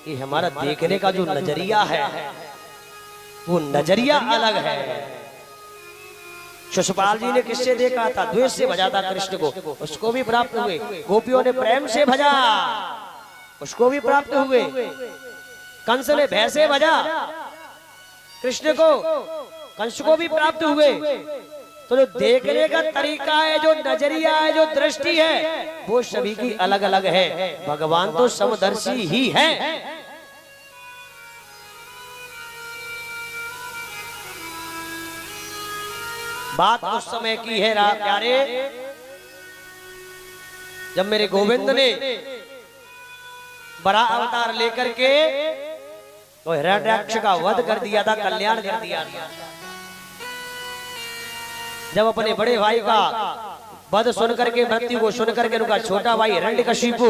कि हमारा देखने का जो नजरिया है वो नजरिया अलग है। शिशुपाल जी ने किससे देखा था? द्वेष से भजा था कृष्ण को, उसको भी प्राप्त हुए। गोपियों ने प्रेम से भजा, उसको भी प्राप्त हुए। कंस ने भय से भजा कृष्ण को, कंस को भी प्राप्त हुए। तो जो देखने का तरीका है, जो नजरिया है, जो दृष्टि है, वो सभी की अलग अलग है। भगवान तो समदर्शी ही है। बात उस समय की है प्यारे, जब मेरे गोविंद ने बड़ा अवतार लेकर के तो हिरण्याक्ष का वध कर दिया था, कल्याण कर दिया था। जब अपने बड़े भाई का वध सुन करके, मृत्यु को सुन करके उनका छोटा भाई हिरण्यकशिपु